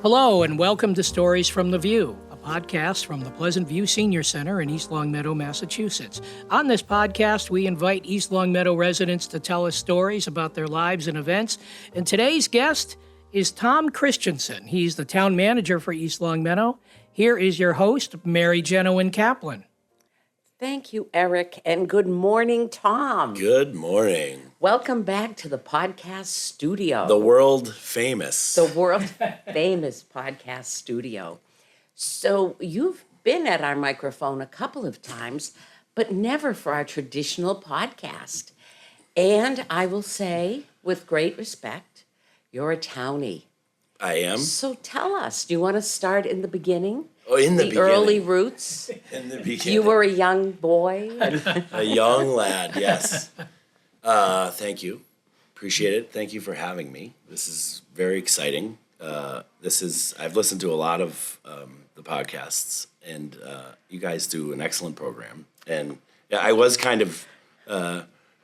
Hello, and welcome to Stories from the View, a podcast from the Pleasant View Senior Center in East Longmeadow, Massachusetts. On this podcast, we invite East Longmeadow residents to tell us stories about their lives and events. And today's guest is Tom Christensen. He's the town manager for East Longmeadow. Here is your host, Mary Jenowyn Kaplan. Thank you, Eric, and good morning, Tom. Good morning. Welcome back to the podcast studio. The world famous. The world famous podcast studio. So you've been at our microphone a couple of times, but never for our traditional podcast. And I will say, with great respect, you're a townie. I am. So tell us, do you want to start in the beginning? Oh, in the beginning. Early roots? In the beginning. You were a young boy? A young lad, yes. Thank you. Appreciate it. Thank you for having me. This is very exciting. I've listened to a lot of the podcasts, and you guys do an excellent program. And yeah, I was kind of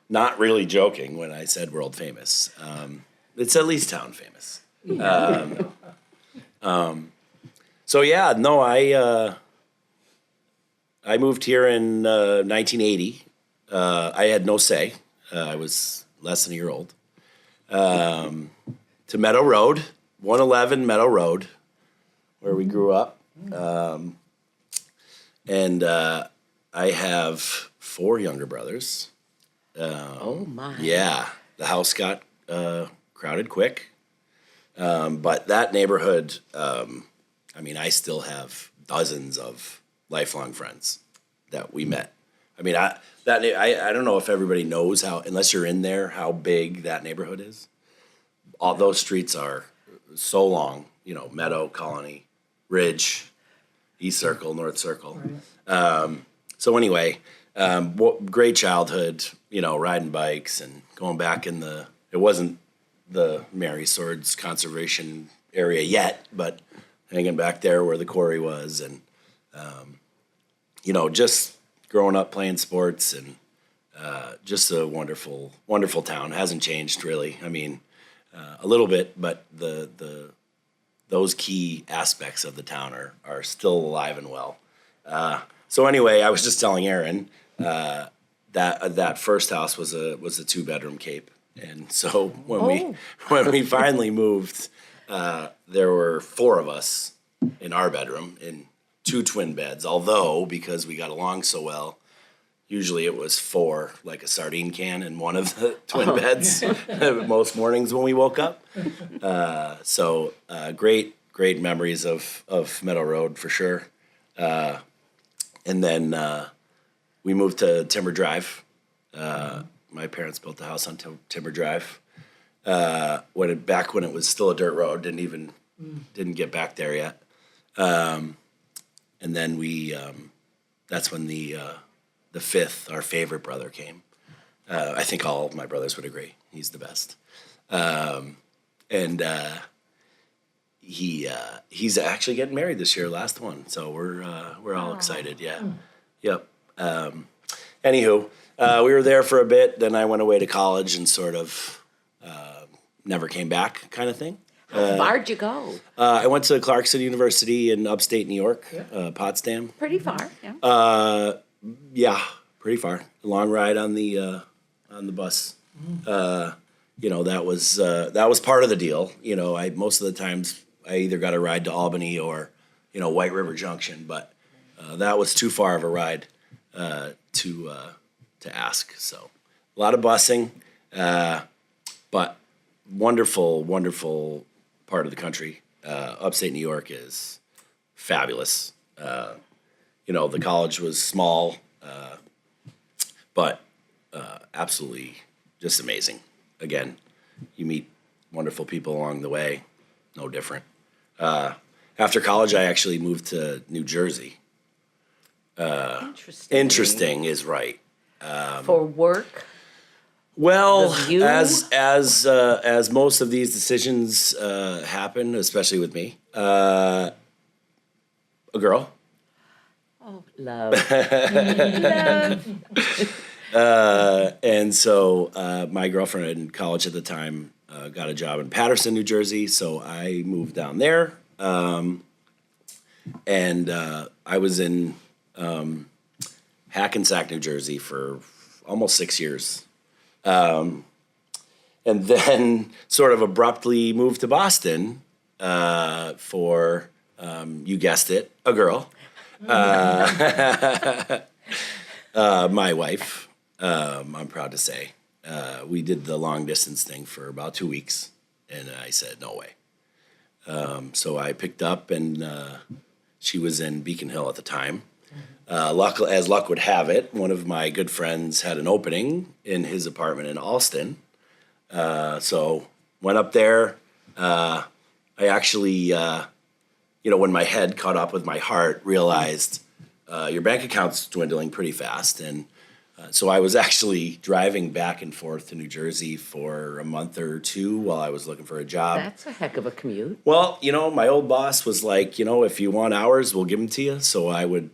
not really joking when I said world famous. It's at least town famous. So yeah, no, I moved here in 1980. I had no say. I was less than a year old. To Meadow Road, 111 Meadow Road, where we grew up. And I have 4 younger brothers. Oh, my. Yeah, the house got crowded quick. But that neighborhood, I still have dozens of lifelong friends that we met. I don't know if everybody knows how, unless you're in there, how big that neighborhood is. All those streets are so long, Meadow, Colony, Ridge, East Circle, North Circle. Right. So anyway, great childhood, riding bikes and going back it wasn't the Mary Swords conservation area yet, but hanging back there where the quarry was, and just growing up playing sports, and just a wonderful, wonderful town. Hasn't changed really. A little bit, but those key aspects of the town are still alive and well. So anyway, I was just telling Aaron that first house was a 2-bedroom cape. And so when we finally moved, there were 4 of us in our bedroom in 2 twin beds. Although, because we got along so well, usually it was 4, like a sardine can, in one of the twin beds most mornings when we woke up. So great memories of Meadow Road for sure. And then we moved to Timber Drive. My parents built the house on Timber Drive back when it was still a dirt road. Didn't get back there yet. And then that's when the 5th, our favorite brother, came. I think all of my brothers would agree. He's the best. And he's actually getting married this year, last one. So we're all excited. Yeah. Yep. Anywho, we were there for a bit. Then I went away to college and sort of never came back, kind of thing. How far'd you go? I went to Clarkson University in upstate New York, Potsdam. Pretty far, yeah. Yeah, pretty far. A long ride on the bus. That was part of the deal. Most of the times I either got a ride to Albany or White River Junction, but that was too far of a ride to ask. So a lot of busing, but wonderful, wonderful part of the country. Upstate New York is fabulous. The college was small, but absolutely just amazing. Again, you meet wonderful people along the way, no different. After college, I actually moved to New Jersey. Interesting is right. For work? Well, as most of these decisions happen, especially with me, a girl. Oh, love. And so my girlfriend in college at the time got a job in Paterson, New Jersey, so I moved down there And I was in Hackensack, New Jersey for almost 6 years. And then sort of abruptly moved to Boston for, you guessed it, a girl. My wife, I'm proud to say. We did the long distance thing for about 2 weeks, and I said, no way. So I picked up, and she was in Beacon Hill at the time. As luck would have it, one of my good friends had an opening in his apartment in Alston. So went up there. I actually, when my head caught up with my heart, realized your bank account's dwindling pretty fast. And so I was actually driving back and forth to New Jersey for a month or two while I was looking for a job. That's a heck of a commute. Well, my old boss was like, if you want hours, we'll give them to you. So I would,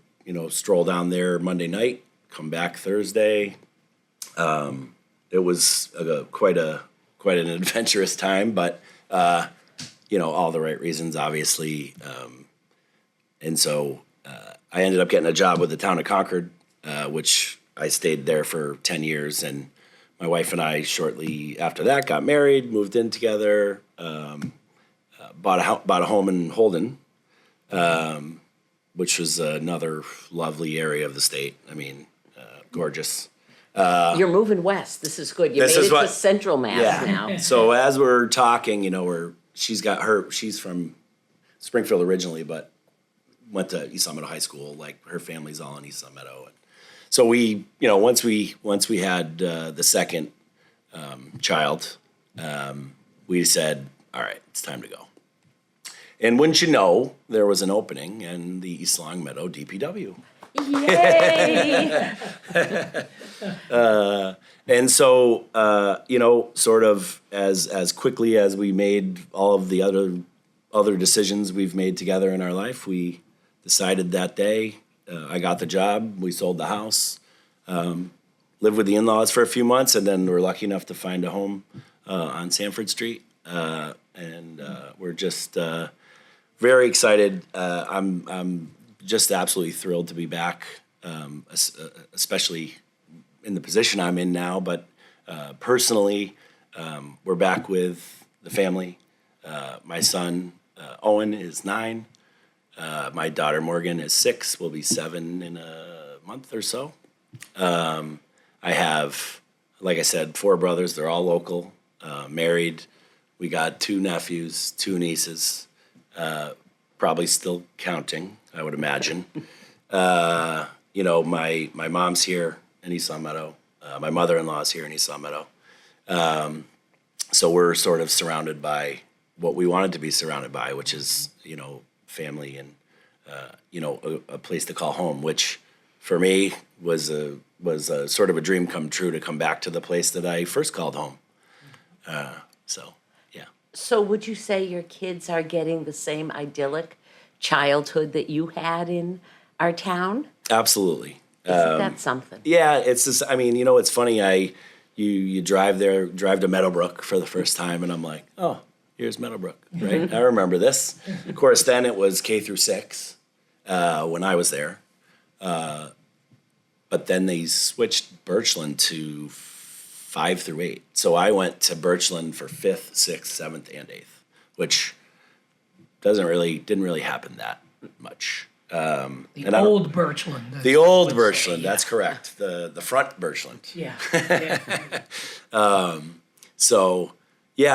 stroll down there Monday night, come back Thursday. It was quite an adventurous time, but all the right reasons, obviously. And so I ended up getting a job with the town of Concord, which I stayed there for 10 years. And my wife and I, shortly after that, got married, moved in together, bought a home in Holden, which was another lovely area of the state. I mean, gorgeous. You're moving west. This is good. You made it to Central Mass now. So as we're talking, she's from Springfield originally, but went to East Long Meadow High School. Like her family's all in East Long Meadow. And so we, once we had the second child, we said, all right, it's time to go. And wouldn't you know, there was an opening in the East Long Meadow DPW. Yay! And so, sort of as quickly as we made all of the other decisions we've made together in our life, we decided that day, I got the job, we sold the house, lived with the in-laws for a few months, and then we're lucky enough to find a home on Sanford Street. And we're just very excited. I'm just absolutely thrilled to be back, especially in the position I'm in now. But personally, we're back with the family. My son, Owen, is 9. My daughter, Morgan, is 6, will be 7 in a month or so. I have, like I said, 4 brothers. They're all local, married. We got 2 nephews, 2 nieces, probably still counting, I would imagine. My mom's here in East Long Meadow. My mother-in-law's here in East Long Meadow. So we're sort of surrounded by what we wanted to be surrounded by, which is, family and, a place to call home, which for me was a sort of a dream come true to come back to the place that I first called home. So would you say your kids are getting the same idyllic childhood that you had in our town? Absolutely. Isn't that something? Yeah, it's just, it's funny. You drive to Meadowbrook for the first time, and I'm like, oh, here's Meadowbrook, right? I remember this. Of course, then it was K through 6 when I was there. But then they switched Birchland to 5 through 8. So I went to Birchland for 5th, 6th, 7th, and 8th, which didn't really happen that much. The old Birchland. The old Birchland, that's correct. The front Birchland. Yeah.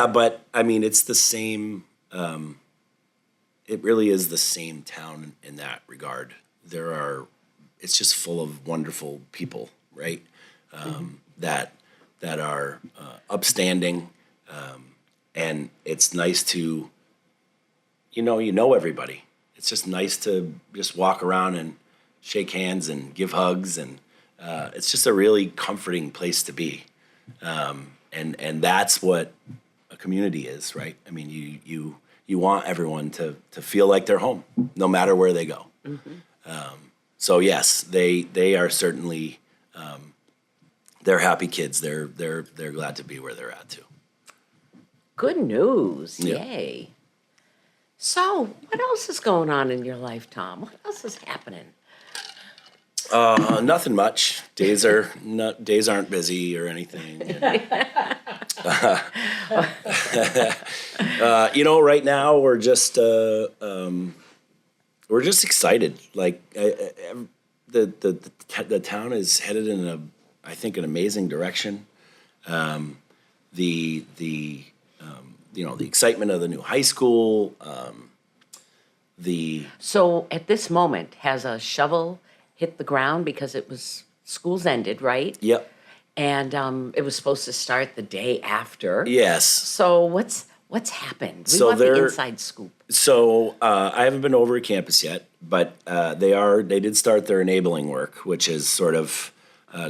But it's the same. It really is the same town in that regard. It's just full of wonderful people, right? That are upstanding, and it's nice to, everybody. It's just nice to just walk around and shake hands and give hugs, and it's just a really comforting place to be. And that's what a community is, right? You want everyone to feel like they're home, no matter where they go. Mm-hmm. So yes, they are certainly. They're happy kids. They're glad to be where they're at too. Good news. Yeah. Yay. So, what else is going on in your life, Tom? What else is happening? Nothing much. Days aren't busy or anything. Right now we're just excited. Like the town is headed in I think, an amazing direction. The excitement of the new high school. So, at this moment, has a shovel hit the ground because school's ended, right? Yep. And it was supposed to start the day after. Yes. So, what's happened? We So want the inside scoop. So I haven't been over at campus yet, but they did start their enabling work, which is sort of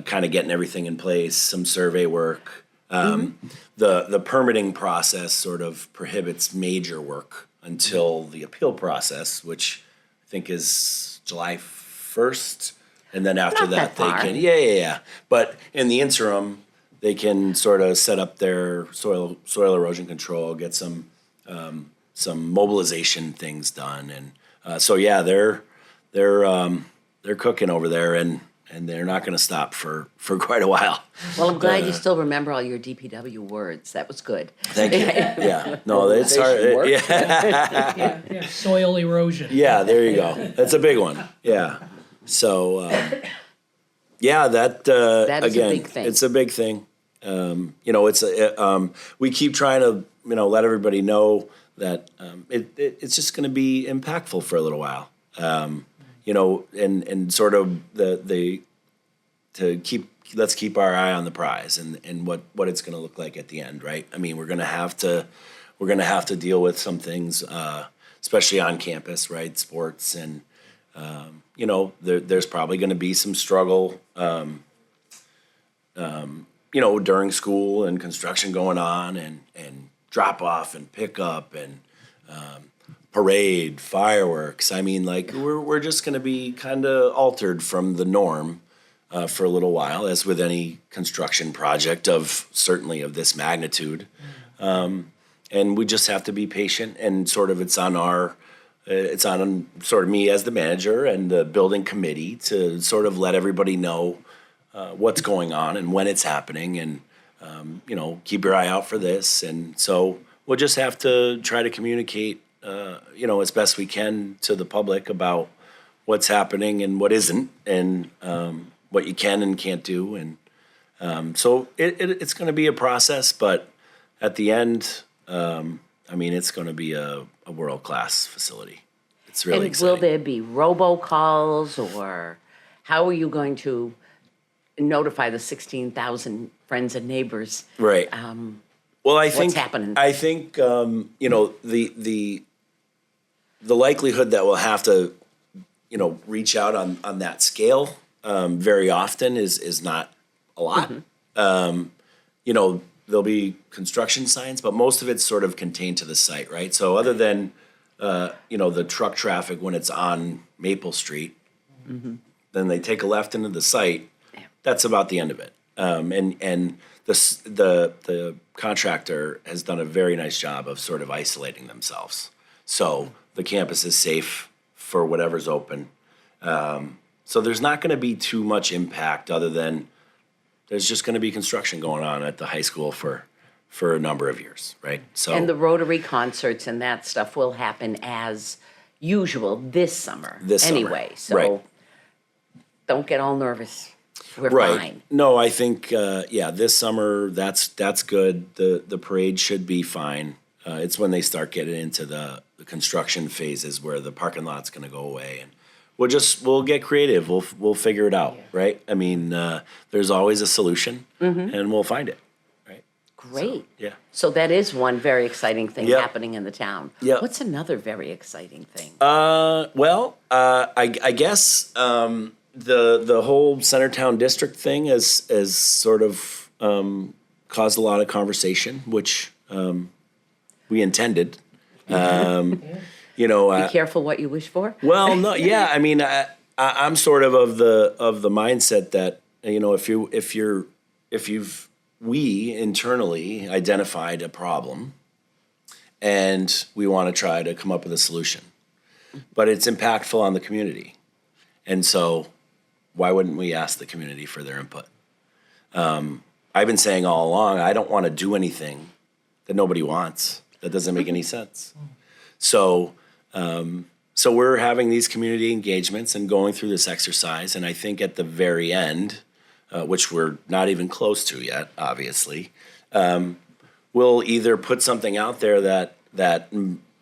kind of getting everything in place, some survey work. The permitting process sort of prohibits major work until the appeal process, which I think is July 1st, and then after Not that they far. can yeah. But in the interim, they can sort of set up their soil erosion control, get some mobilization things done, and they're cooking over there, and they're not going to stop for quite a while. Well, I'm glad you still remember all your DPW words. That was good. Thank you. Yeah, no, it's hard. Mobilization work. Yeah, soil erosion. Yeah, there you go. That's a big one. Yeah. So, That is a again, big thing. it's a big thing. We keep trying to, let everybody know that it's just going to be impactful for a little while. And sort of let's keep our eye on the prize and what it's going to look like at the end, right? I mean, we're going to have to deal with some things, especially on campus, right? Sports and there's probably going to be some struggle, during school and construction going on and drop off and pick up and parade, fireworks. I mean, like we're just going to be kind of altered from the norm for a little while, as with any construction project certainly of this magnitude. And we just have to be patient, and sort of it's on sort of me as the manager and the building committee to sort of let everybody know what's going on and when it's happening, and keep your eye out for this. And so we'll just have to try to communicate as best we can to the public about what's happening and what isn't, and what you can and can't do. And so it's going to be a process, but at the end, it's going to be a world-class facility. It's really And exciting. will there be robocalls, or how are you going to notify the 16,000 friends and neighbors? Right. Well, I think happening? I think the likelihood that we'll have to reach out on that scale very often is not a lot. There'll be construction signs, but most of it's sort of contained to the site, right? So other than the truck traffic when it's on Maple Street, then they take a left into the site. That's about the end of it. And the contractor has done a very nice job of sort of isolating themselves. So the campus is safe for whatever's open. So there's not going to be too much impact, other than there's just going to be construction going on at the high school for a number of years, right? So And the Rotary concerts and that stuff will happen as usual this summer. This summer, anyway, so right. don't get all nervous. We're right. fine. No, I think this summer that's good. The parade should be fine. It's when they start getting into the construction phases where the parking lot's going to go away, and we'll get creative. We'll figure it out, right? I mean, there's always a solution, and we'll find it, right? Great. Yeah. So that is one very exciting thing Yep. happening in the town. Yep. What's another very exciting thing? I guess the whole Centertown district thing has sort of caused a lot of conversation, which we intended. Be careful what you wish for. Well, no, yeah. I mean, I'm sort of the mindset that we internally identified a problem, and we want to try to come up with a solution. But it's impactful on the community. And so why wouldn't we ask the community for their input? I've been saying all along, I don't want to do anything that nobody wants. That doesn't make any sense. So we're having these community engagements and going through this exercise. And I think at the very end, which we're not even close to yet, obviously, we'll either put something out there that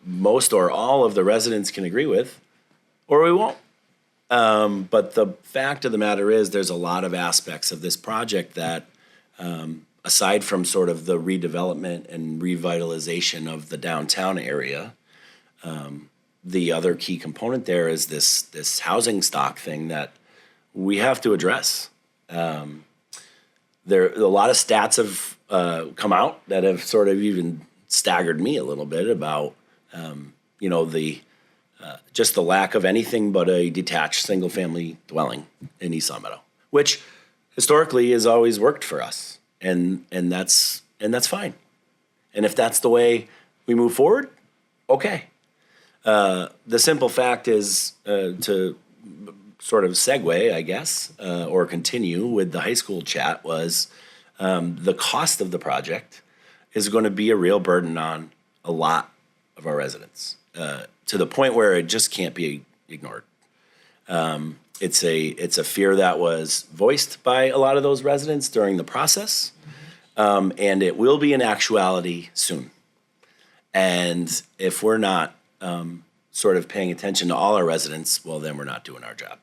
most or all of the residents can agree with, or we won't. But the fact of the matter is there's a lot of aspects of this project that, aside from sort of the redevelopment and revitalization of the downtown area, the other key component there is this housing stock thing that we have to address. There a lot of stats have come out that have sort of even staggered me a little bit about the just the lack of anything but a detached single family dwelling in East Long Meadow, which historically has always worked for us, and that's fine. And if that's the way we move forward, okay. The simple fact is to sort of segue, I guess, or continue with the high school chat was the cost of the project is going to be a real burden on a lot of our residents, to the point where it just can't be ignored. It's a fear that was voiced by a lot of those residents during the process, and it will be an actuality soon. And if we're not sort of paying attention to all our residents, well, then we're not doing our job.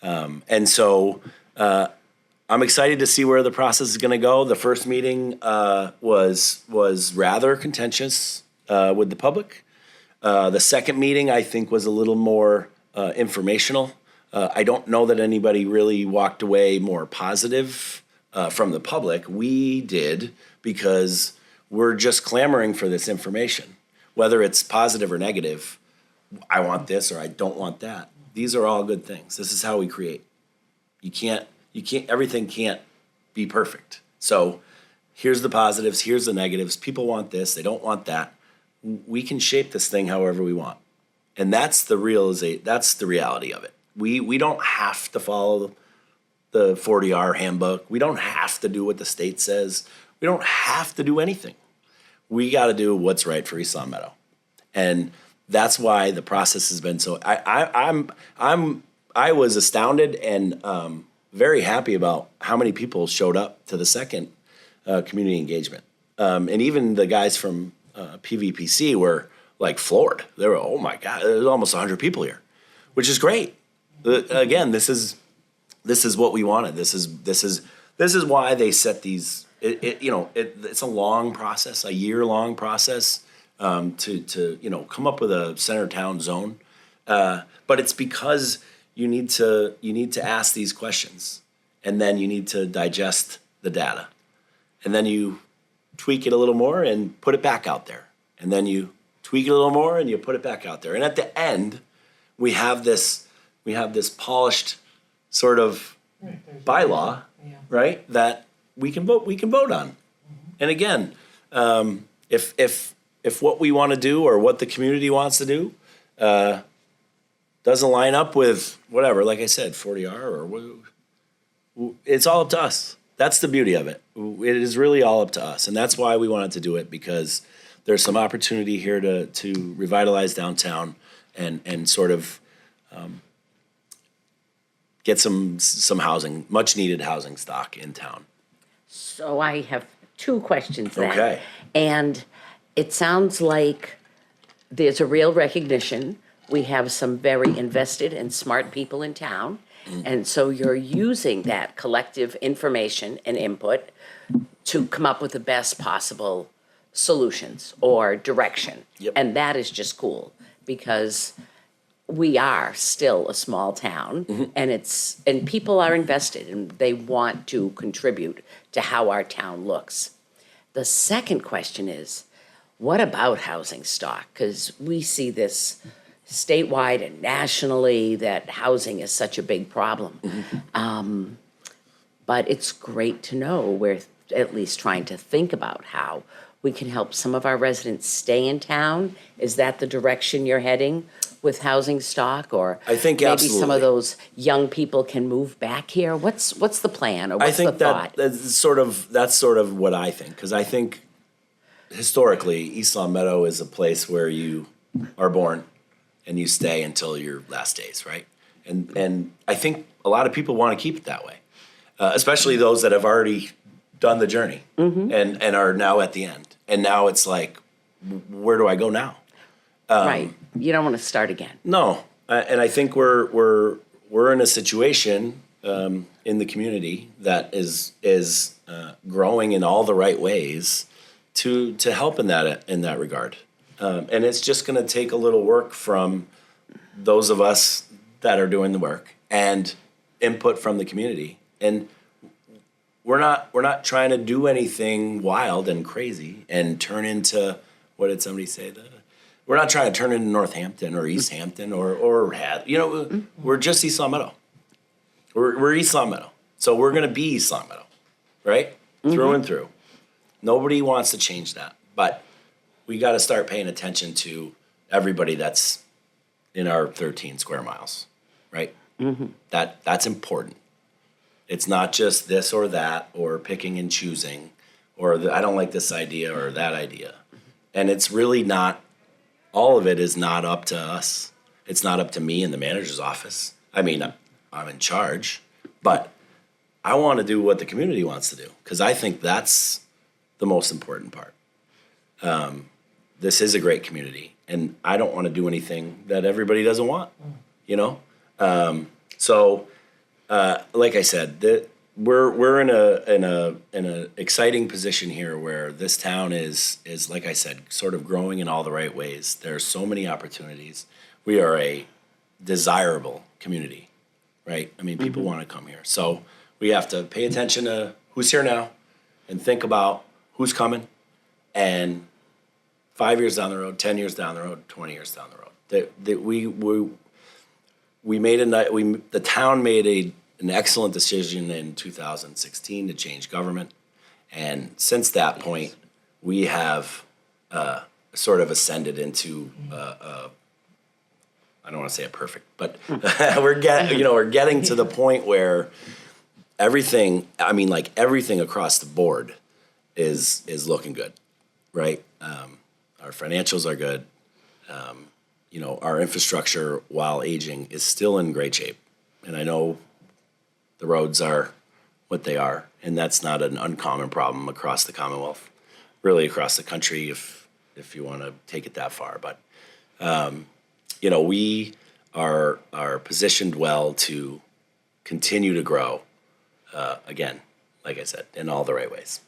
And so I'm excited to see where the process is going to go. The first meeting was rather contentious with the public. The second meeting, I think, was a little more informational. I don't know that anybody really walked away more positive from the public. We did, because we're just clamoring for this information. Whether it's positive or negative, I want this or I don't want that. These are all good things. This is how we create. Everything can't be perfect. So here's the positives, here's the negatives. People want this, they don't want that. We can shape this thing however we want. And that's the reality of it. We don't have to follow the 40R handbook. We don't have to do what the state says. We don't have to do anything. We got to do what's right for East Long Meadow. And that's why the process has been so. I was astounded and very happy about how many people showed up to the second community engagement, and even the guys from PVPC were like floored. They were, oh my God, there's almost 100 people here, which is great. Again, this is what we wanted. This is why they set these. It's a long process, a year-long process. To come up with a center town zone, but it's because you need to ask these questions, and then you need to digest the data, and then you tweak it a little more and put it back out there, and then you tweak it a little more and you put it back out there, and at the end, we have this polished sort of bylaw, right? That we can vote on, and again, if what we want to do or what the community wants to do doesn't line up with whatever, like I said, 40R it's all up to us. That's the beauty of it. It is really all up to us. And that's why we wanted to do it, because there's some opportunity here to revitalize downtown and sort of get some housing, much needed housing stock in town. So I have two questions then. Okay. And it sounds like there's a real recognition. We have some very invested and smart people in town. And so you're using that collective information and input to come up with the best possible solutions or direction. Yep. And that is just cool, because we are still a small town, and people are invested and they want to contribute to how our town looks. The second question is, what about housing stock? Because we see this statewide and nationally, that housing is such a big problem. But it's great to know we're at least trying to think about how we can help some of our residents stay in town? Is that the direction you're heading with housing stock? Or I think maybe absolutely. some of those young people can move back here? What's the plan, or I what's the think thought? that's sort of what I think, because I think historically East Long Meadow is a place where you are born and you stay until your last days, right? And I think a lot of people want to keep it that way, especially those that have already done the journey and are now at the end. And now it's like, where do I go now? Right. You don't want to start again. No, and I think we're in a situation in the community that is growing in all the right ways to help in that regard, and it's just going to take a little work from those of us that are doing the work and input from the community. And we're not trying to do anything wild and crazy and turn into, what did somebody say? We're not trying to turn into Northampton or East Hampton or we're just East Long Meadow. We're East Long Meadow. So we're going to be East Long Meadow, right? Through and through. Nobody wants to change that, but we got to start paying attention to everybody that's in our 13 square miles, right? That's important. It's not just this or that or picking and choosing or I don't like this idea or that idea. And it's really not, all of it is not up to us. It's not up to me in the manager's office. I mean, I'm in charge, but I want to do what the community wants to do because I think that's the most important part. This is a great community, and I don't want to do anything that everybody doesn't want, you know? So, like I said, we're in an exciting position here where this town is like I said, sort of growing in all the right ways. There are so many opportunities. We are a desirable community, right? I mean, people want to come here. So we have to pay attention to who's here now and think about who's coming and 5 years down the road, 10 years down the road, 20 years down the road. The town made an excellent decision in 2016 to change government, and since that point, we have sort of ascended into I don't want to say a perfect, but we're getting to the point where everything across the board is looking good, right? Our financials are good. Our infrastructure, while aging, is still in great shape. And I know the roads are what they are, and that's not an uncommon problem across the Commonwealth, really across the country if you want to take it that far. But, we are positioned well to continue to grow, again, like I said, in all the right ways.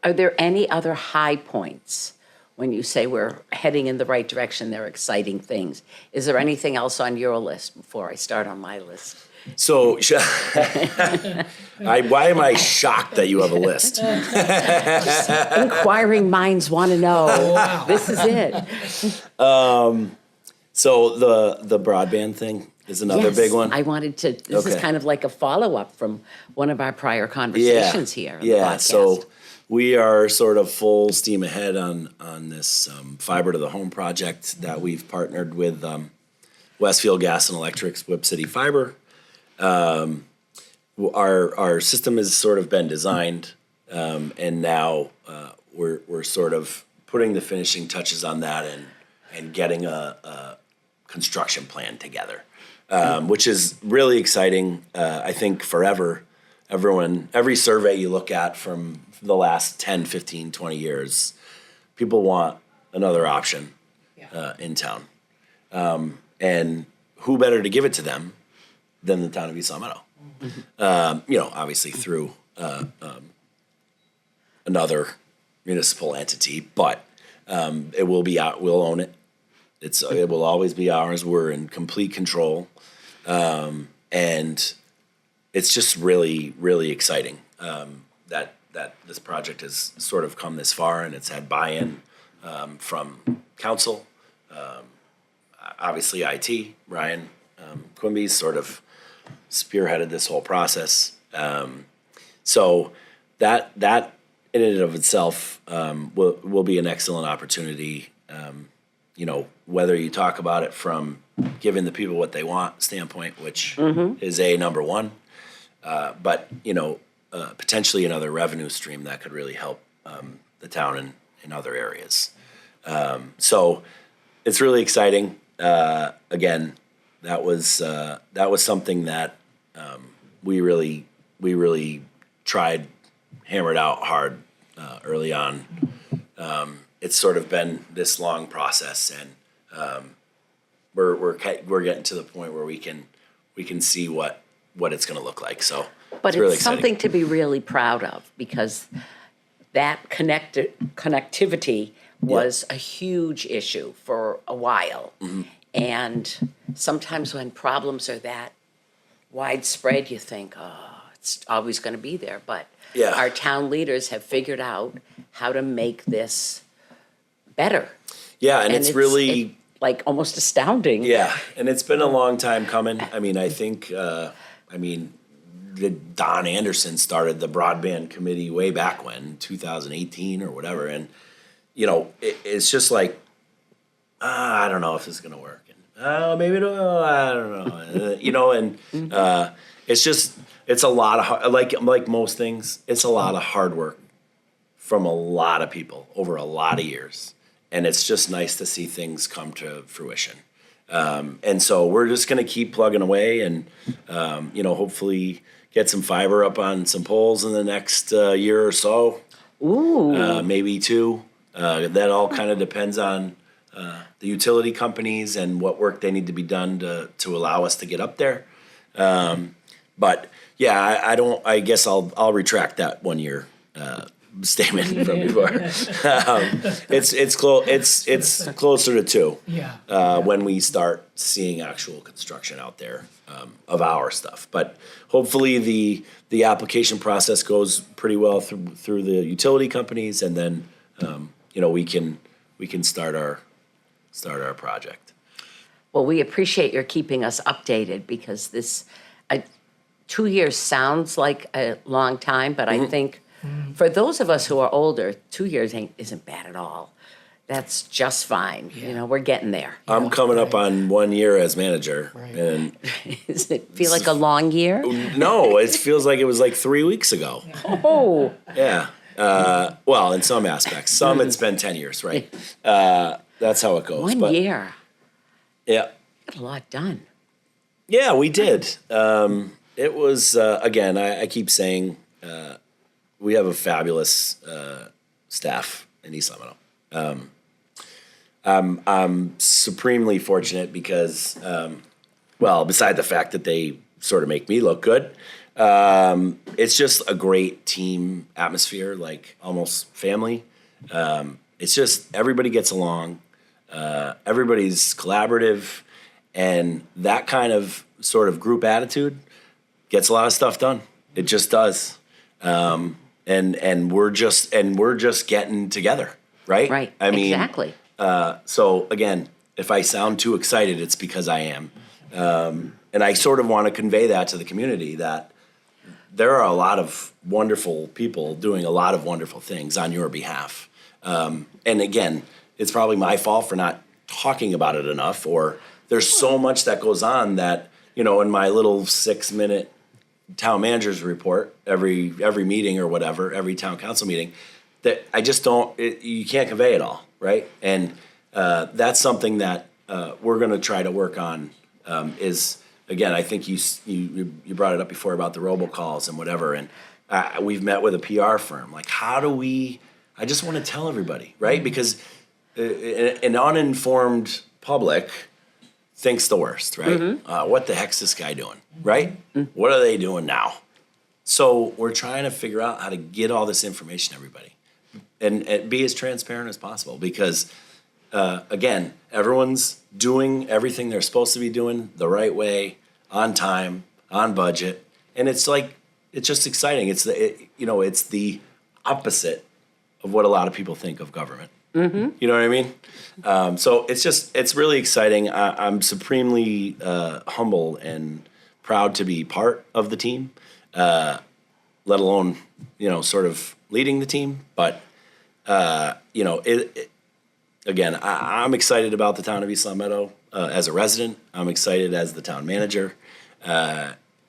Are there any other high points when you say we're heading in the right direction? There are exciting things. Is there anything else on your list before I start on my list? So, why am I shocked that you have a list? Inquiring minds want to know. Wow. This is it. So the broadband thing is another Yes, big one. I wanted to, this is Okay. kind of like a follow-up from one of our prior conversations here on the Yeah. podcast. So we are sort of full steam ahead on this fiber to the home project that we've partnered with Westfield Gas and Electric's Whip City Fiber. Our system has sort of been designed, and now we're sort of putting the finishing touches on that and getting a construction plan together, which is really exciting. I think every survey you look at from the last 10, 15, 20 years, people want another option in town. And who better to give it to them than the town of East Long Meadow? Obviously through another municipal entity, but it will be out. We'll own it. It will always be ours. We're in complete control, and it's just really, really exciting that this project has sort of come this far, and it's had buy-in from council, obviously IT. Ryan Quimby's sort of spearheaded this whole process. So that in and of itself will be an excellent opportunity. Whether you talk about it from giving the people what they want standpoint, which is number one, but potentially another revenue stream that could really help the town in other areas. So it's really exciting. Again, that was something that we really tried, hammered out hard early on. It's sort of been this long process, and we're getting to the point where we can see what it's going to look like. So, But it's really it's exciting. something to be really proud of, because that connectivity was a huge issue for a while. And sometimes when problems are that widespread, you think, oh, it's always going to be there. But Yeah. our town leaders have figured out how to make this better. Yeah, and it's really like almost astounding. Yeah, and it's been a long time coming. I mean, I think, Don Anderson started the Broadband Committee way back when, 2018 or whatever, and, it's just like, I don't know if this is going to work. And, maybe no, I don't know. And it's a lot of, like most things, it's a lot of hard work from a lot of people over a lot of years. And it's just nice to see things come to fruition. And so we're just going to keep plugging away and, hopefully get some fiber up on some poles in the next year or so. Ooh. Maybe two. That all kind of depends on the utility companies and what work they need to be done to allow us to get up there. But yeah, I guess I'll retract that 1 year statement from before. It's closer to two. Yeah. When we start seeing actual construction out there of our stuff. But hopefully the application process goes pretty well through the utility companies, and then we can start our project. Well, we appreciate your keeping us updated, because 2 years sounds like a long time, but I think for those of us who are older, 2 years isn't bad at all. That's just fine. We're getting there. I'm coming up on 1 year as manager, and Does it feel like a long year? no, it feels like it was like 3 weeks ago. Oh, Yeah. Well, in some aspects, some it's been 10 years, right? That's how it goes. 1 year. Yeah. Got a lot done. Yeah, we did. It was, again, I keep saying, we have a fabulous staff in East Long Meadow. I'm supremely fortunate because, beside the fact that they sort of make me look good, it's just a great team atmosphere, like almost family. It's just everybody gets along, everybody's collaborative, and that kind of sort of group attitude gets a lot of stuff done. It just does. And we're just getting together, right? Right. I mean, exactly. So again, if I sound too excited, it's because I am. And I sort of want to convey that to the community, that there are a lot of wonderful people doing a lot of wonderful things on your behalf. And again, it's probably my fault for not talking about it enough, or there's so much that goes on that, in my little 6-minute town manager's report, every meeting or whatever, every town council meeting, that I just you can't convey it all, right? And that's something that we're going to try to work on. Is again, I think you brought it up before about the robocalls and whatever, and we've met with a PR firm. Like, how do we? I just want to tell everybody, right? Because an uninformed public thinks the worst, right? What the heck's this guy doing, right? What are they doing now? So we're trying to figure out how to get all this information to everybody and be as transparent as possible, because, again, everyone's doing everything they're supposed to be doing the right way, on time, on budget. And it's just exciting. It's the opposite of what a lot of people think of government. You know what I mean? So it's really exciting. I'm supremely humble and proud to be part of the team, let alone, sort of leading the team, but again, I'm excited about the town of East Long Meadow as a resident. I'm excited as the town manager.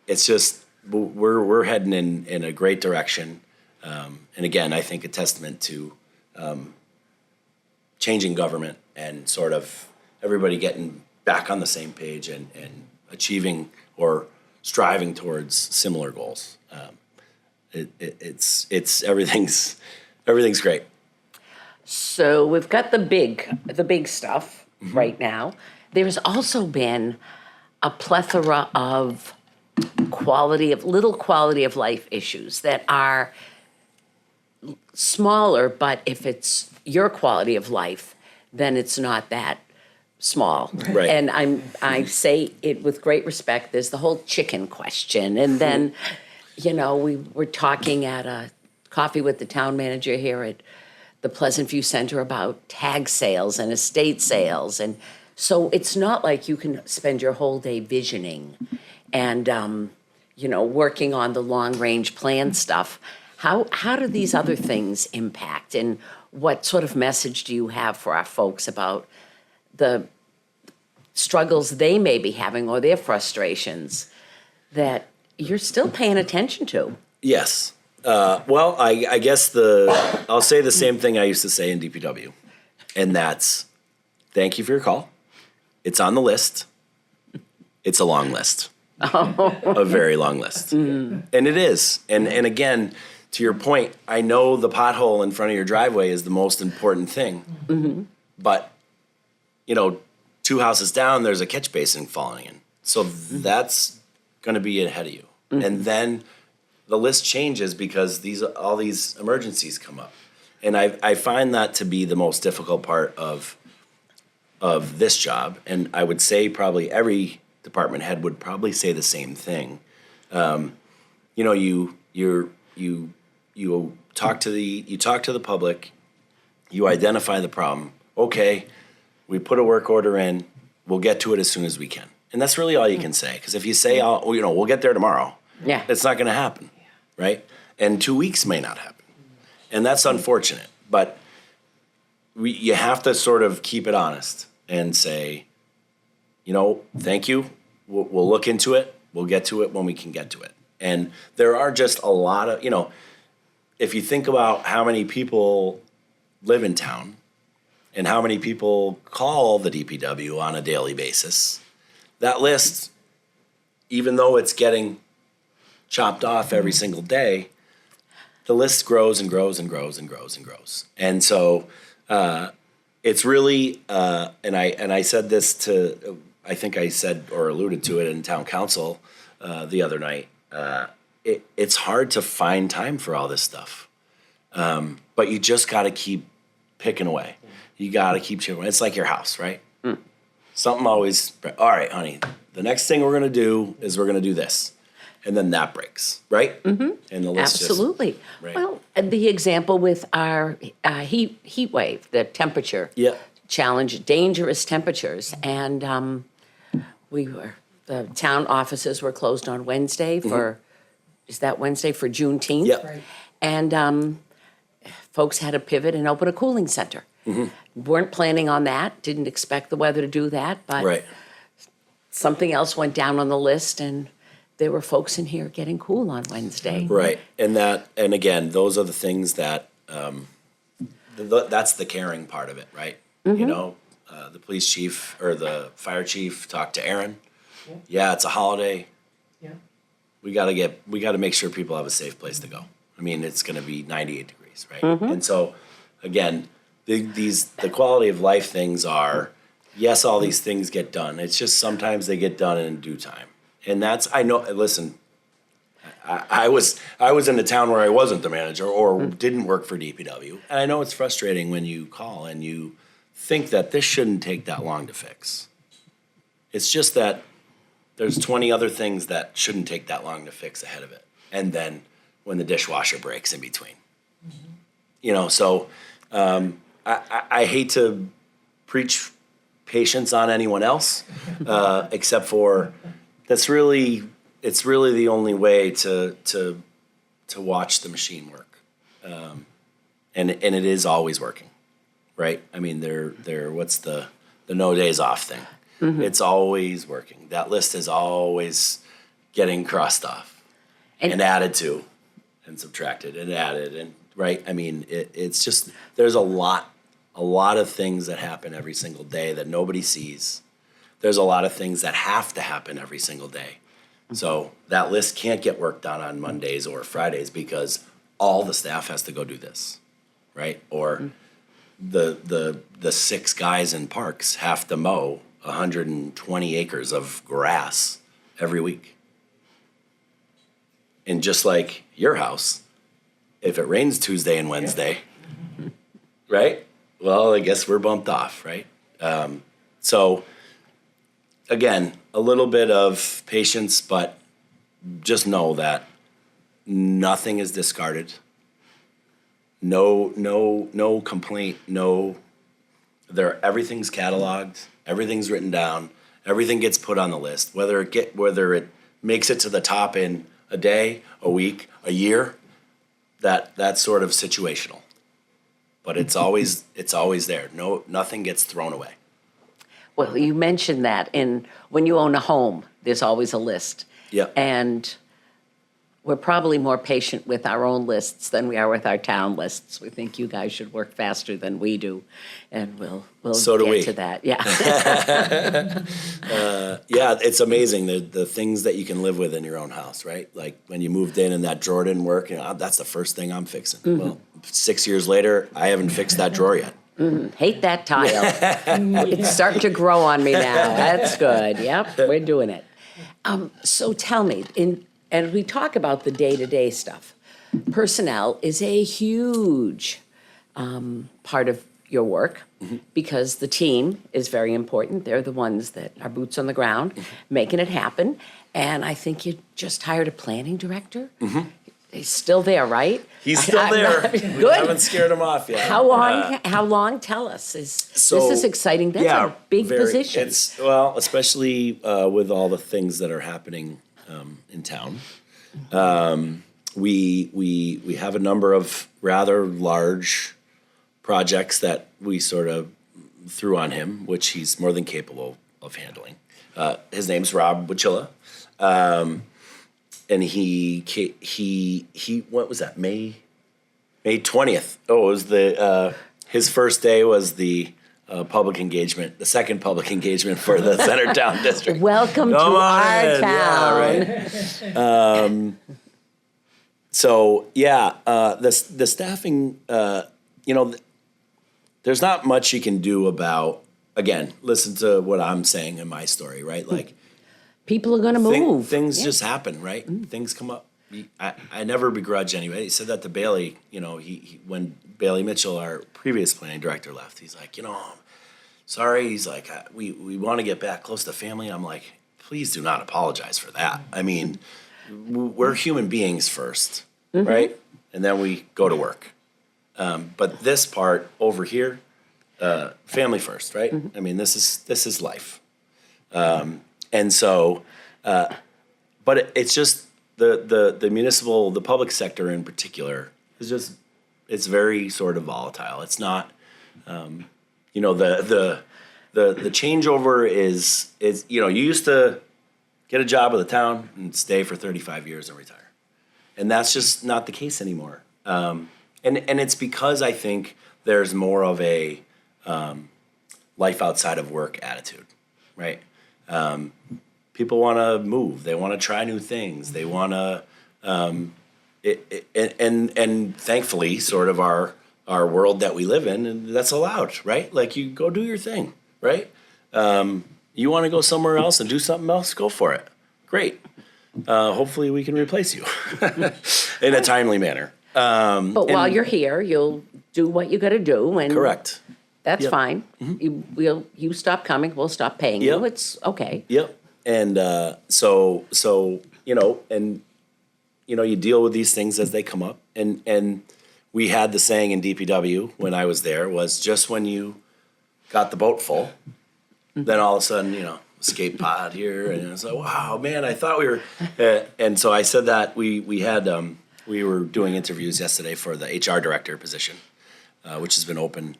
It's just we're heading in a great direction, and again, I think a testament to changing government and sort of everybody getting back on the same page and achieving or striving towards similar goals. It's everything's great. So we've got the big stuff right now. There's also been a plethora of quality of life issues that are smaller, but if it's your quality of life, then it's not that small. Right. And I say it with great respect. There's the whole chicken question. And then, we were talking at a coffee with the town manager here at the Pleasant View Center about tag sales and estate sales. And so it's not like you can spend your whole day visioning and, working on the long-range plan stuff. How do these other things impact? And what sort of message do you have for our folks about the struggles they may be having or their frustrations that you're still paying attention to? Yes. Well, I guess I'll say the same thing I used to say in DPW, and that's thank you for your call. It's on the list. It's a long list, a very long list, and it is. And again, to your point, I know the pothole in front of your driveway is the most important thing, but 2 houses down, there's a catch basin falling in, so that's going to be ahead of you, and then the list changes because all these emergencies come up. And I find that to be the most difficult part of this job. And I would say probably every department head would probably say the same thing. You talk to the public, you identify the problem. Okay, we put a work order in, we'll get to it as soon as we can. And that's really all you can say. Because if you say, we'll get there tomorrow, it's not going to happen. Right? And 2 weeks may not happen. And that's unfortunate. But you have to sort of keep it honest and say, thank you. We'll look into it. We'll get to it when we can get to it. And there are just a lot of, if you think about how many people live in town and how many people call the DPW on a daily basis, that list, even though it's getting chopped off every single day, the list grows and grows and grows and grows and grows. And so it's really, and I said this I think I said or alluded to it in town council the other night. It's hard to find time for all this stuff, but you just got to keep picking away. You got to keep chipping away. It's like your house, right? Something always, all right, honey, the next thing we're going to do is we're going to do this. And then that breaks, right? Mm-hmm. And the list absolutely. Right. Well, the example with our heat wave, the temperature challenge, dangerous temperatures, and the town offices were closed on Wednesday for, is that Wednesday for Juneteenth? Yep. Right. And folks had to pivot and open a cooling center. Weren't planning on that, didn't expect the weather to do that, but something else went down on the list, and there were folks in here getting cool on Wednesday. Right, and again, those are the things that, that's the caring part of it, right? The police chief or the fire chief talked to Aaron. Yeah, it's a holiday. Yeah. We got to make sure people have a safe place to go. I mean, it's going to be 98 degrees, right? And so, again, the quality of life things are, yes, all these things get done. It's just sometimes they get done in due time. And I know, listen, I was in a town where I wasn't the manager or didn't work for DPW. And I know it's frustrating when you call and you think that this shouldn't take that long to fix. It's just that there's 20 other things that shouldn't take that long to fix ahead of it. And then when the dishwasher breaks in between. So I hate to preach patience on anyone else, except for it's really the only way to watch the machine work. And it is always working, right? I mean, they're what's the no days off thing? It's always working. That list is always getting crossed off and added to and subtracted and added and right. I mean, it's just there's a lot of things that happen every single day that nobody sees. There's a lot of things that have to happen every single day. So that list can't get worked on Mondays or Fridays because all the staff has to go do this, right? Or the 6 guys in parks have to mow 120 acres of grass every week. And just like your house, if it rains Tuesday and Wednesday, right? Well, I guess we're bumped off, right? So again, a little bit of patience, but just know that nothing is discarded. No complaint. Everything's cataloged. Everything's written down. Everything gets put on the list. Whether it makes it to the top in a day, a week, a year, that's sort of situational. But it's always there. Nothing gets thrown away. Well, you mentioned that, and when you own a home, there's always a list. Yeah. And we're probably more patient with our own lists than we are with our town lists. We think you guys should work faster than we do, and we'll So do get we. to that. Yeah. Yeah, it's amazing the things that you can live with in your own house, right? Like when you moved in and that drawer didn't work, that's the first thing I'm fixing. Well, 6 years later, I haven't fixed that drawer yet. Hate that tile. It's starting to grow on me now. That's good. Yep, we're doing it. So tell me, and we talk about the day-to-day stuff. Personnel is a huge part of your work because the team is very important. They're the ones that are boots on the ground, making it happen. And I think you just hired a planning director. He's still there, right? He's still there. We Good. haven't scared him off yet. How long? Tell us. This is exciting. That's a big position. Especially with all the things that are happening in town. We have a number of rather large projects that we sort of threw on him, which he's more than capable of handling. His name's Rob Wachilla. And he what was that, May 20th? Oh, it was his first day was the public engagement, the second public engagement for the Centertown District. Welcome to our town. Yeah, right. The staffing, there's not much you can do about, again, listen to what I'm saying in my story, right? Like, people are going to move. Things just happen, right? Things come up. I never begrudge anybody. He said that to Bailey, he when Bailey Mitchell, our previous planning director, left, he's like, sorry. He's like, we want to get back close to family. I'm like, please do not apologize for that. I mean, we're human beings first, right? And then we go to work. But this part over here, family first, right? I mean, this is life. And so, but it's just the municipal, the public sector in particular is just, it's very sort of volatile. It's not, the changeover is, you used to get a job with the town and stay for 35 years and retire. And that's just not the case anymore. And it's because I think there's more of a life outside of work attitude, right? People want to move. They want to try new things. They want to, and thankfully, sort of our world that we live in, and that's allowed, right? Like, you go do your thing, right? You want to go somewhere else and do something else, go for it. Great. Hopefully we can replace you in a timely manner. But while you're here, you'll do what you got to do. And correct. That's fine. You stop coming, we'll stop paying you. It's okay. Yep. And so you deal with these things as they come up. And we had the saying in DPW when I was there was just when you got the boat full, then all of a sudden, escape pod here. And it's like, wow, man, I thought we were. And so I said that we had We were doing interviews yesterday for the HR director position, which has been open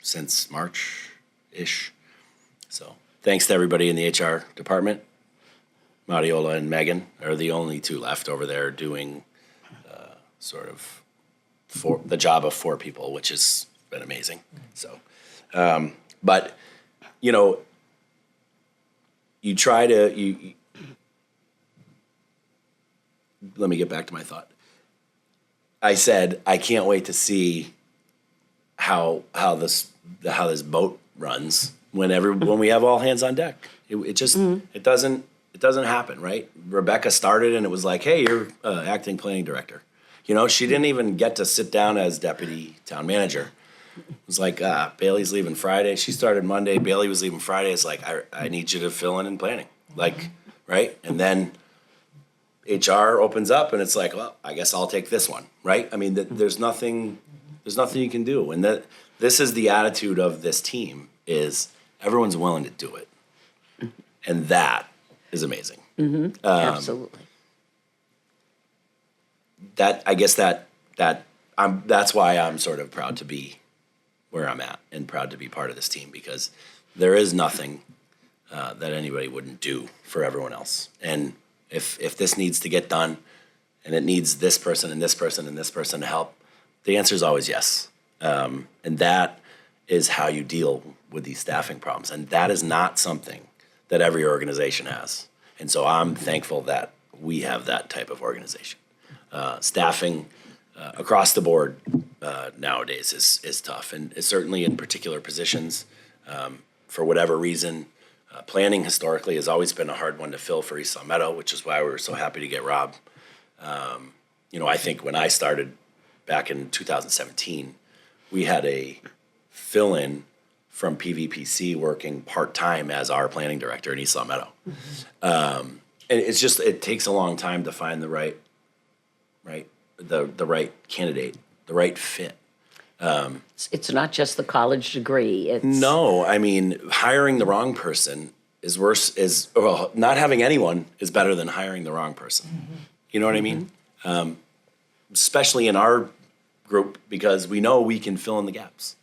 since March-ish. So thanks to everybody in the HR department. Mariola and Megan are the only two left over there doing sort of the job of 4 people, which has been amazing. So, but, you know, you try to, let me get back to my thought. I said, I can't wait to see how this boat runs when we have all hands on deck. It just, it doesn't happen, right? Rebecca started and it was like, hey, you're acting planning director. You know, she didn't even get to sit down as deputy town manager. It was like, Bailey's leaving Friday. She started Monday. Bailey was leaving Friday. It's like, I need you to fill in planning. Like, right? And then HR opens up and it's like, well, I guess I'll take this one, right? I mean, there's nothing you can do. And this is the attitude of this team is everyone's willing to do it. And that is amazing. Absolutely. That's why I'm sort of proud to be where I'm at and proud to be part of this team, because there is nothing that anybody wouldn't do for everyone else. And if this needs to get done and it needs this person and this person and this person to help, the answer is always yes. And that is how you deal with these staffing problems. And that is not something that every organization has. And so I'm thankful that we have that type of organization. Staffing across the board nowadays is tough, and certainly in particular positions. For whatever reason, planning historically has always been a hard one to fill for East Long Meadow, which is why we were so happy to get Rob. I think when I started back in 2017, we had a fill-in from PVPC working part-time as our planning director in East Long Meadow. And it takes a long time to find the right candidate, the right fit. It's not just the college degree. No, I mean, hiring the wrong person is worse. Not having anyone is better than hiring the wrong person. You know what I mean? Especially in our group, because we know we can fill in the gaps.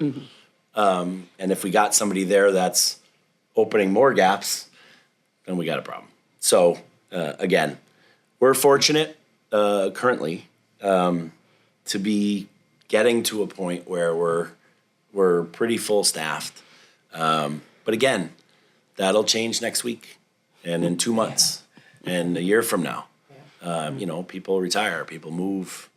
And if we got somebody there that's opening more gaps, then we got a problem. So again, we're fortunate currently to be getting to a point where we're pretty full staffed. But again, that'll change next week and in 2 months and a year from now. People retire, people move.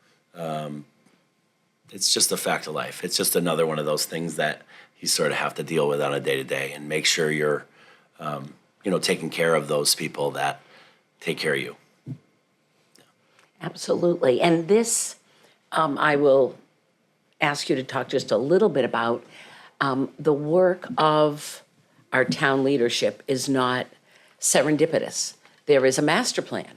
It's just a fact of life. It's just another one of those things that you sort of have to deal with on a day-to-day and make sure you're, taking care of those people that take care of you. Absolutely. And this, I will ask you to talk just a little bit about the work of our town leadership is not serendipitous. There is a master plan,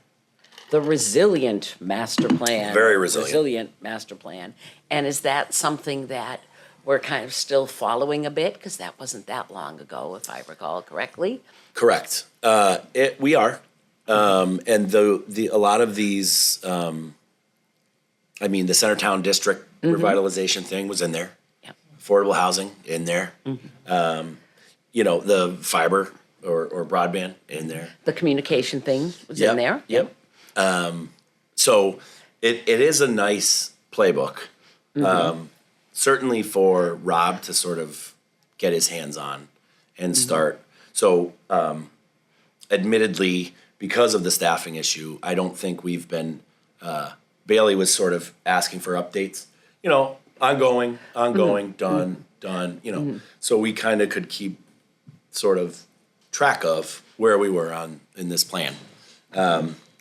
the resilient master plan. Very resilient. Resilient master plan. And is that something that we're kind of still following a bit? Because that wasn't that long ago, if I recall correctly. Correct. We are. And a lot of these, the Centertown District revitalization thing was in there. Yep. Affordable housing in there. The fiber or broadband in there. The communication thing was in there. Yep. So it is a nice playbook. Certainly for Rob to sort of get his hands on and start. So admittedly, because of the staffing issue, I don't think we've been, Bailey was sort of asking for updates, ongoing, done, so we kind of could keep sort of track of where we were in this plan.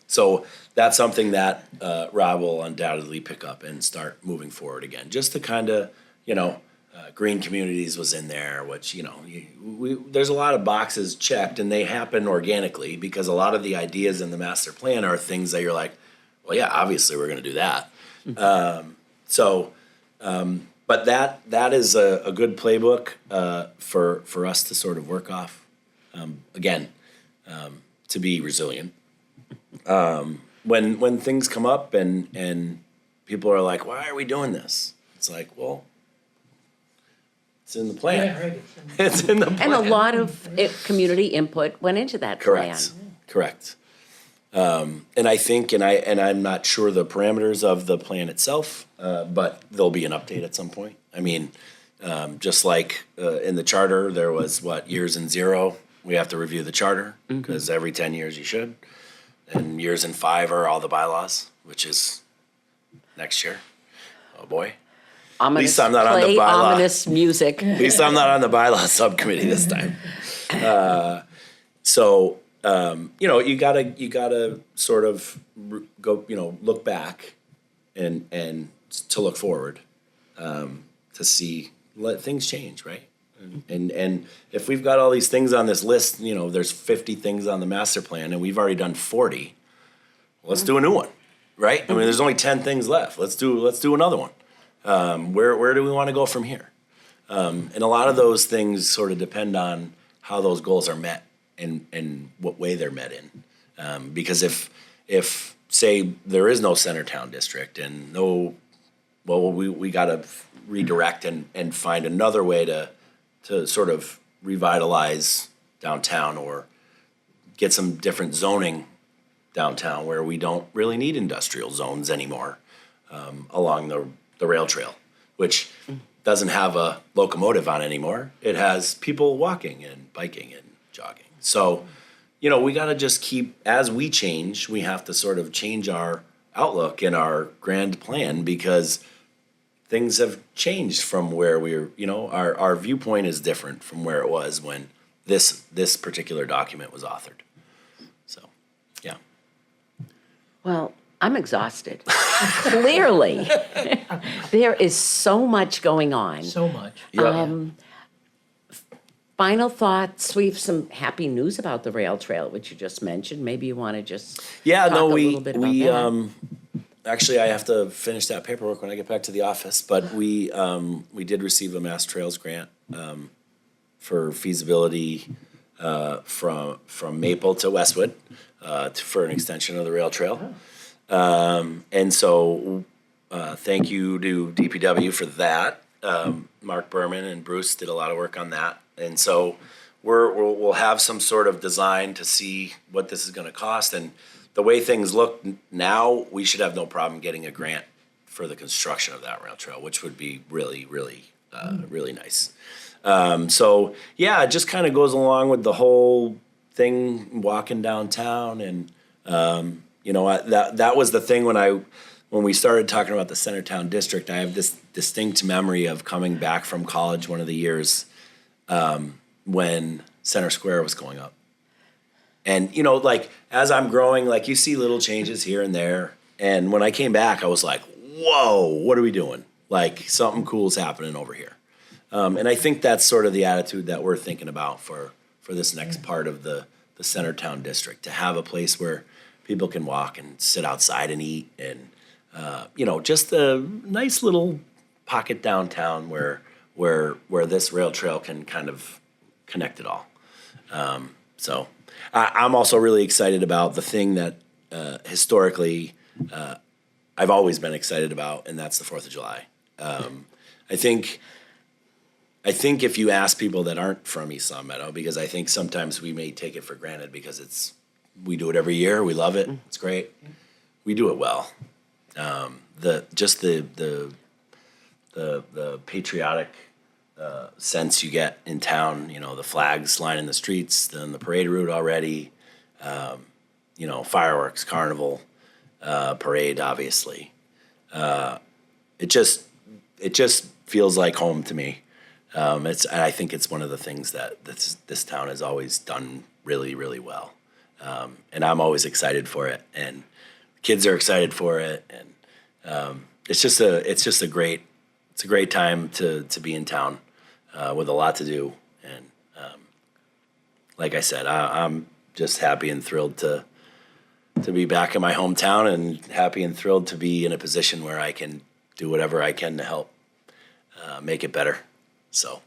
So that's something that Rob will undoubtedly pick up and start moving forward again, just to kind of, green communities was in there, which, there's a lot of boxes checked, and they happen organically because a lot of the ideas in the master plan are things that you're like, well, yeah, obviously we're going to do that. But that is a good playbook for us to sort of work off. Again, to be resilient. when things come up and people are like, why are we doing this? It's like, well, it's in the plan. Yeah, right. It's in the plan. And a lot of community input went into that plan. Correct. And I think, and I'm not sure the parameters of the plan itself, but there'll be an update at some point. I mean, just like in the charter, there was years in 0. We have to review the charter because every 10 years you should. And years in 5 are all the bylaws, which is next year. Oh boy. At least I'm not on the bylaw. Ominous music. At least I'm not on the bylaw subcommittee this time. You gotta sort of go, look back and to look forward, to see, let things change, right? And if we've got all these things on this list, there's 50 things on the master plan and we've already done 40. Let's do a new one, right? I mean, there's only 10 things left. Let's do another one. Where do we want to go from here? And a lot of those things sort of depend on how those goals are met and what way they're met in. Because if say there is no center town district and we got to redirect and find another way to sort of revitalize downtown or get some different zoning downtown where we don't really need industrial zones anymore, along the rail trail, which doesn't have a locomotive on anymore. It has people walking and biking and jogging. So, we got to just as we change, we have to sort of change our outlook and our grand plan because things have changed from where our viewpoint is different from where it was when this particular document was authored. So, yeah. Well, I'm exhausted. Clearly. There is so much going on. So much. Final thoughts. We have some happy news about the rail trail, which you just mentioned. Maybe you want to just talk a little bit about that. Actually, I have to finish that paperwork when I get back to the office, but we did receive a Mass Trails grant for feasibility from Maple to Westwood for an extension of the rail trail. And so thank you to DPW for that. Mark Berman and Bruce did a lot of work on that. And so we'll have some sort of design to see what this is going to cost. And the way things look now, we should have no problem getting a grant for the construction of that rail trail, which would be really, really, really nice. It just kind of goes along with the whole thing, walking downtown. And, that was the thing when we started talking about the Centertown District. I have this distinct memory of coming back from college one of the years when Center Square was going up. And, as I'm growing, you see little changes here and there. And when I came back, I was like, whoa, what are we doing? Something cool's happening over here. And I think that's sort of the attitude that we're thinking about for this next part of the Centertown District, to have a place where people can walk and sit outside and eat and, just a nice little pocket downtown where this rail trail can kind of connect it all. I'm also really excited about the thing that historically I've always been excited about, and that's the 4th of July. I think if you ask people that aren't from East Long Meadow, because I think sometimes we may take it for granted because we do it every year, we love it, it's great, we do it well. The patriotic sense you get in town, the flags lining the streets, then the parade route already, fireworks, carnival, parade, obviously. It just feels like home to me. I think it's one of the things that this town has always done really, really well. And I'm always excited for it, and kids are excited for it, and it's just a great time to be in town with a lot to do. And like I said, I'm just happy and thrilled to be back in my hometown, and happy and thrilled to be in a position where I can do whatever I can to help make it better. So,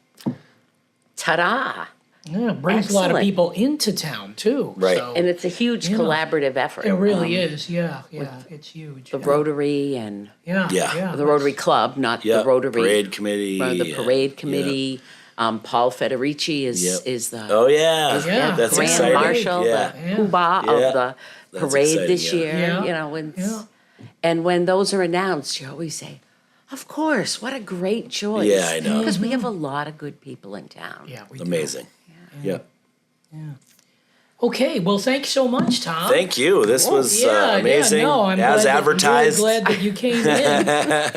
Ta-da! Yeah, it brings a lot of Excellent. people into town too. Right. So And it's a huge You know, collaborative effort. it really is. Yeah, it's huge. The Rotary and Yeah, Yeah. yeah. the Rotary Club, not Yeah, the Rotary parade committee. the and- parade committee. Paul Federici is the Oh yeah, Yeah. that's Grand exciting. Marshal, Yeah. the poobah Yeah. of the That's parade exciting, this yeah. year. Yeah. You know, Yeah. and when those are announced, you always say, "Of course, what a great choice!" Yeah, I know. because we have a lot of good people in town. Yeah, we do. Amazing. Yeah. Okay, well, thanks so much, Tom. Thank you. This was amazing. Yeah, no, I'm as glad advertised. Really glad that you came in.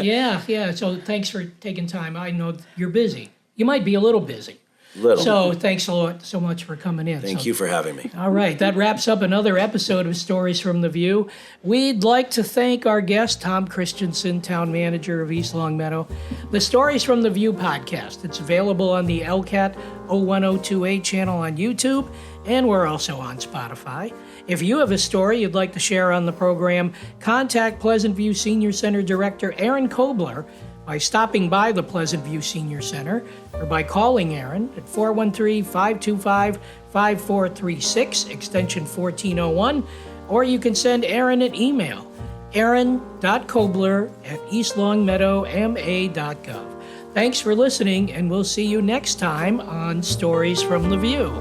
yeah. So thanks for taking time. I know you're busy. You might be a little busy. Little. So thanks a lot so much for coming in. Thank So- you for having me. All right, that wraps up another episode of Stories from the View. We'd like to thank our guest, Tom Christensen, Town Manager of East Longmeadow. The Stories from the View podcast, it's available on the LCAT 01028 channel on YouTube, and we're also on Spotify. If you have a story you'd like to share on the program, contact Pleasant View Senior Center Director Aaron Kobler by stopping by the Pleasant View Senior Center or by calling Aaron at 413-525-5436, extension 1401, or you can send Aaron an email, aaron.kobler@eastlongmeadowma.gov. Thanks for listening, and we'll see you next time on Stories from the View.